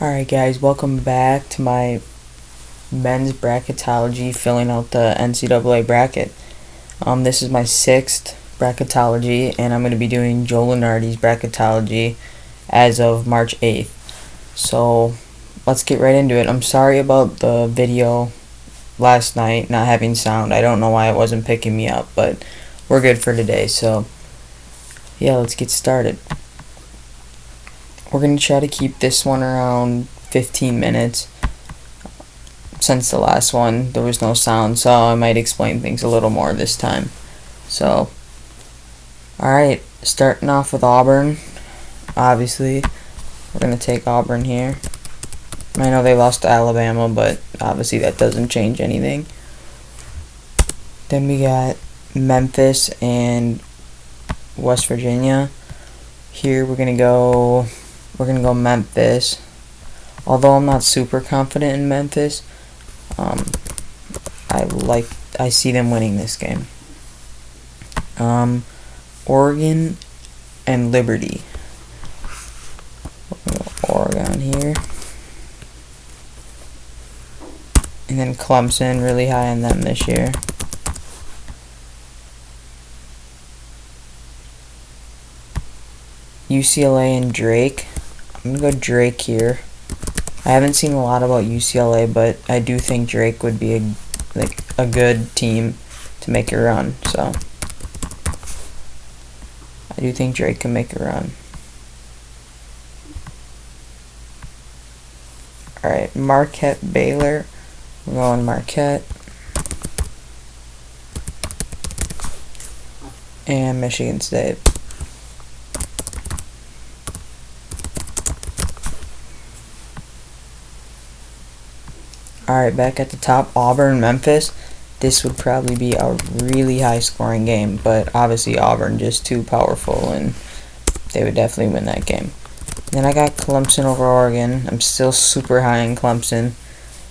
Alright guys, welcome back to my men's bracketology, filling out the NCAA bracket. This is my 6th bracketology, and I'm going to be doing Joe Lunardi's bracketology as of March 8th. So, let's get right into it. I'm sorry about the video last night not having sound. I don't know why it wasn't picking me up, but we're good for today. So, yeah, let's get started. We're going to try to keep this one around 15 minutes. Since the last one there was no sound, so I might explain things a little more this time. So, alright, starting off with Auburn. Obviously, we're going to take Auburn here. I know they lost to Alabama, but obviously that doesn't change anything. Then we got Memphis and West Virginia. Here we're going to go Memphis. Although I'm not super confident in Memphis, I see them winning this game. Oregon and Liberty. Oregon here. And then Clemson, really high on them this year. UCLA and Drake. I'm going to go Drake here. I haven't seen a lot about UCLA, but I do think Drake would be a good team to make a run. So I do think Drake can make a run. Alright, Marquette, Baylor. We're going Marquette. And Michigan State. Alright, back at the top, Auburn, Memphis. This would probably be a really high scoring game, but obviously Auburn just too powerful and they would definitely win that game. Then I got Clemson over Oregon. I'm still super high in Clemson,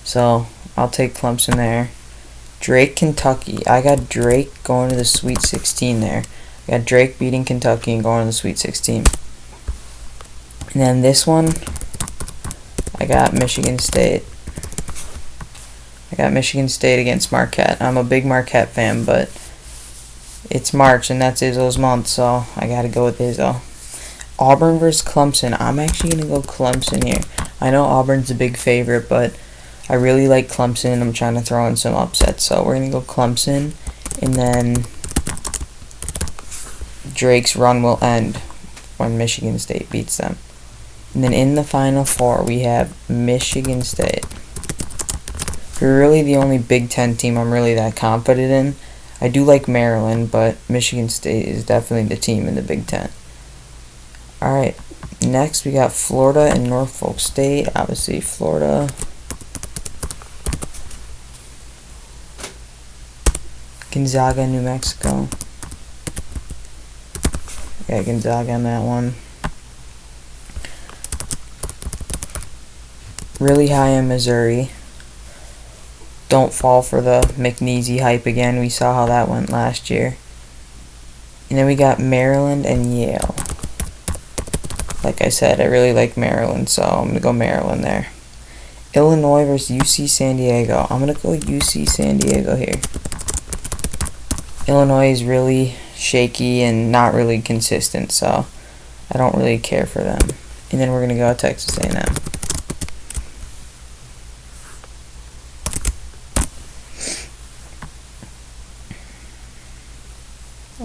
so I'll take Clemson there. Drake, Kentucky. I got Drake going to the Sweet 16 there. I got Drake beating Kentucky and going to the Sweet 16. And then this one, I got Michigan State. I got Michigan State against Marquette. I'm a big Marquette fan, but it's March and that's Izzo's month, so I gotta go with Izzo. Auburn versus Clemson. I'm actually gonna go Clemson here. I know Auburn's a big favorite, but I really like Clemson. I'm trying to throw in some upsets, so we're gonna go Clemson, and then Drake's run will end when Michigan State beats them. And then in the Final Four, we have Michigan State. They're really the only Big Ten team I'm really that confident in. I do like Maryland, but Michigan State is definitely the team in the Big Ten. Alright, next we got Florida and Norfolk State. Obviously, Florida. Gonzaga, New Mexico. Yeah, Gonzaga on that one. Really high in Missouri. Don't fall for the McNeasy hype again. We saw how that went last year. And then we got Maryland and Yale. Like I said, I really like Maryland, so I'm going to go Maryland there. Illinois versus UC San Diego. I'm going to go UC San Diego here. Illinois is really shaky and not really consistent, so I don't really care for them. And then we're going to go Texas A&M.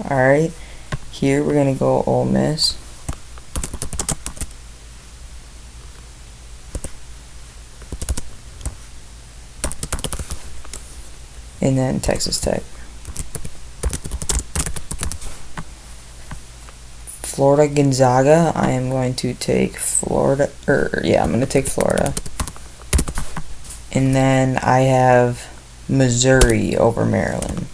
Alright, here we're going to go Ole Miss. And then Texas Tech. Florida, Gonzaga. I am going to take Florida. I'm going to take Florida. And then I have Missouri over Maryland.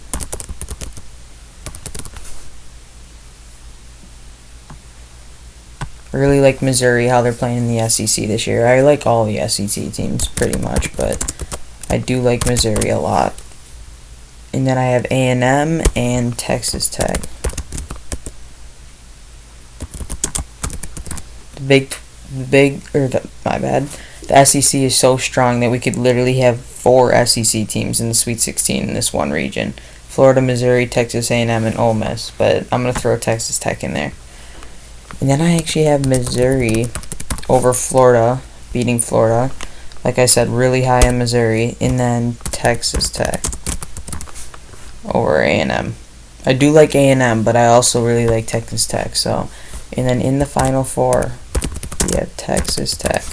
I really like Missouri, how they're playing in the SEC this year. I like all the SEC teams pretty much, but I do like Missouri a lot. And then I have A&M and Texas Tech. The My bad. The SEC is so strong that we could literally have 4 SEC teams in the Sweet 16 in this one region. Florida, Missouri, Texas A&M, and Ole Miss. But I'm going to throw Texas Tech in there. And then I actually have Missouri over Florida, beating Florida. Like I said, really high in Missouri. And then Texas Tech over A&M. I do like A&M, but I also really like Texas Tech. So, and then in the Final Four, we have Texas Tech.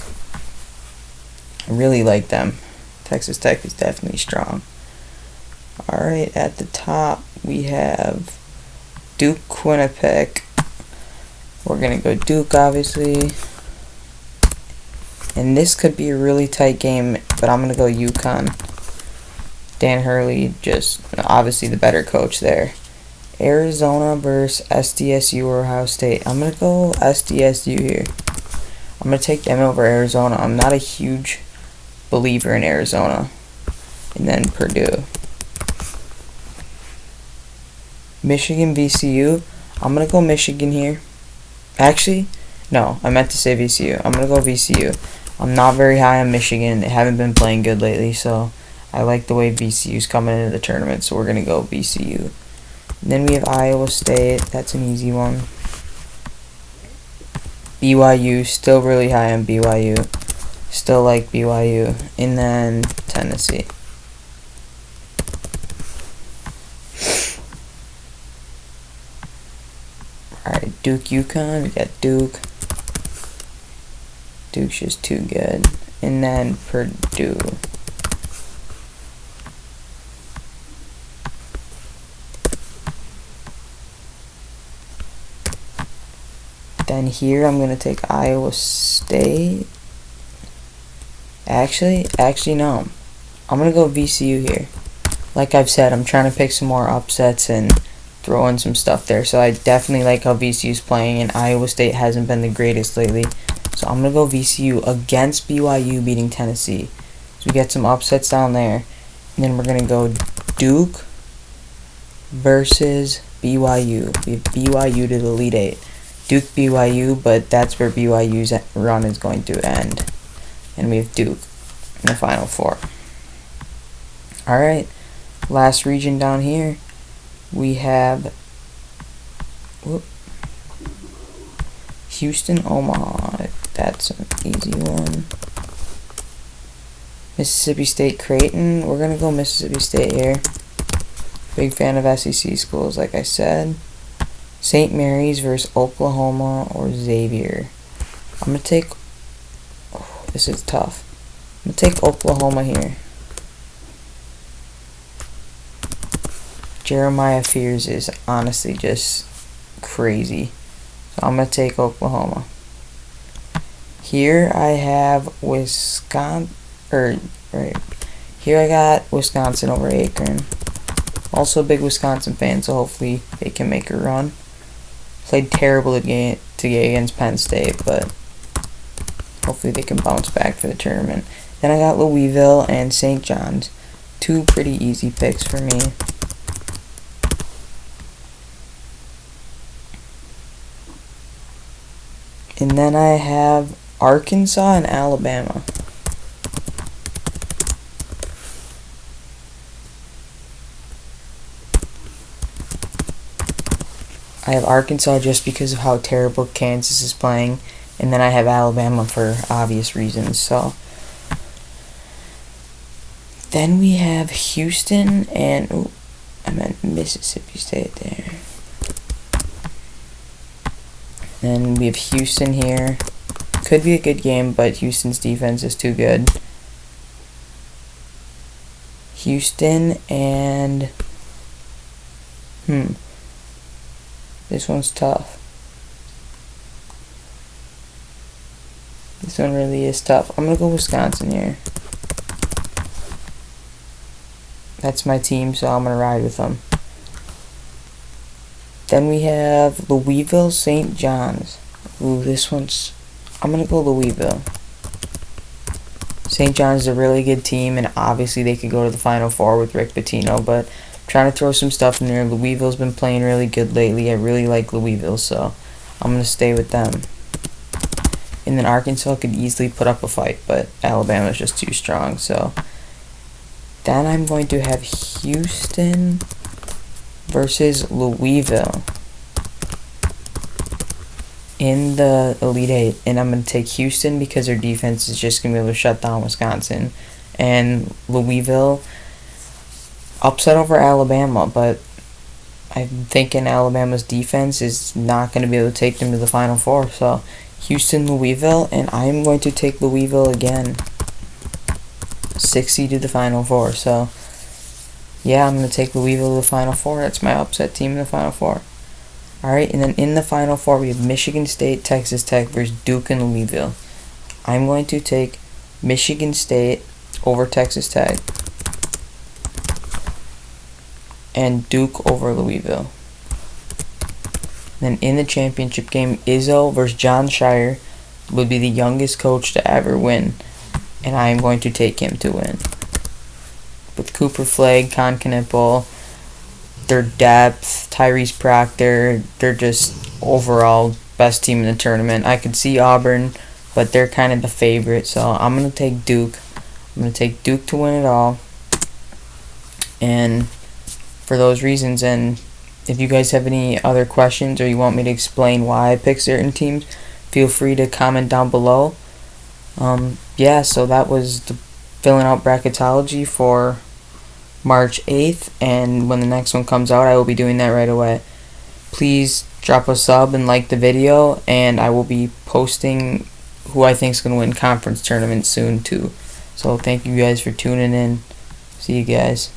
I really like them. Texas Tech is definitely strong. Alright, at the top, we have Duke, Winnipeg. We're going to go Duke, obviously. And this could be a really tight game, but I'm going to go UConn. Dan Hurley, just obviously the better coach there. Arizona versus SDSU or Ohio State. I'm going to go SDSU here. I'm going to take them over Arizona. I'm not a huge believer in Arizona. And then Purdue. Michigan, VCU. I'm going to go Michigan here. Actually, no, I meant to say VCU. I'm going to go VCU. I'm not very high on Michigan. They haven't been playing good lately, so I like the way VCU's coming into the tournament, so we're going to go VCU. And then we have Iowa State. That's an easy one. BYU, still really high on BYU. Still like BYU. And then Tennessee. Alright, Duke, UConn. We got Duke. Duke's just too good. And then Purdue. Then here I'm going to take Iowa State. Actually no. I'm going to go VCU here. Like I've said, I'm trying to pick some more upsets and throw in some stuff there. So I definitely like how VCU's playing, and Iowa State hasn't been the greatest lately. So I'm going to go VCU against BYU beating Tennessee. So we get some upsets down there. And then we're going to go Duke versus BYU. We have BYU to the Elite Eight. Duke, BYU, but that's where BYU's run is going to end. And we have Duke in the Final Four. Alright, last region down here, we have Houston, Omaha. That's an easy one. Mississippi State, Creighton. We're going to go Mississippi State here. Big fan of SEC schools, like I said. St. Mary's versus Oklahoma or Xavier. I'm going to take... Oh, this is tough. I'm going to take Oklahoma here. Jeremiah Fears is honestly just crazy. So I'm going to take Oklahoma. Here I have Wisconsin. Here I got Wisconsin over Akron. Also a big Wisconsin fan, so hopefully they can make a run. Played terrible today against Penn State, but hopefully they can bounce back for the tournament. Then I got Louisville and St. John's. Two pretty easy picks for me. And then I have Arkansas and Alabama. I have Arkansas just because of how terrible Kansas is playing, and then I have Alabama for obvious reasons. So then we have Houston and I meant Mississippi State there. Then we have Houston here. Could be a good game, but Houston's defense is too good. Houston and this one's tough. This one really is tough. I'm going to go Wisconsin here. That's my team, so I'm going to ride with them. Then we have Louisville, St. John's. Ooh, this one's... I'm going to go Louisville. St. John's is a really good team, and obviously they could go to the Final Four with Rick Pitino, but I'm trying to throw some stuff in there. Louisville's been playing really good lately. I really like Louisville, so I'm going to stay with them. And then Arkansas could easily put up a fight, but Alabama's just too strong. So then I'm going to have Houston versus Louisville in the Elite Eight, and I'm going to take Houston because their defense is just going to be able to shut down Wisconsin. And Louisville upset over Alabama, but I'm thinking Alabama's defense is not going to be able to take them to the Final Four. So Houston, Louisville, and I'm going to take Louisville again. 60 to the Final Four. So yeah, I'm going to take Louisville to the Final Four. That's my upset team in the Final Four. Alright, and then in the Final Four, we have Michigan State, Texas Tech versus Duke and Louisville. I'm going to take Michigan State over Texas Tech and Duke over Louisville. Then in the championship game, Izzo versus John Shire would be the youngest coach to ever win, and I am going to take him to win. With Cooper Flagg, Con Knueppel, their depth, Tyrese Proctor, they're just overall best team in the tournament. I could see Auburn, but they're kind of the favorite, so I'm going to take Duke. I'm going to take Duke to win it all. And for those reasons, and if you guys have any other questions or you want me to explain why I pick certain teams, feel free to comment down below. Yeah, so that was the filling out bracketology for March 8th, and when the next one comes out, I will be doing that right away. Please drop a sub and like the video, and I will be posting who I think is going to win conference tournament soon too. So thank you guys for tuning in. See you guys.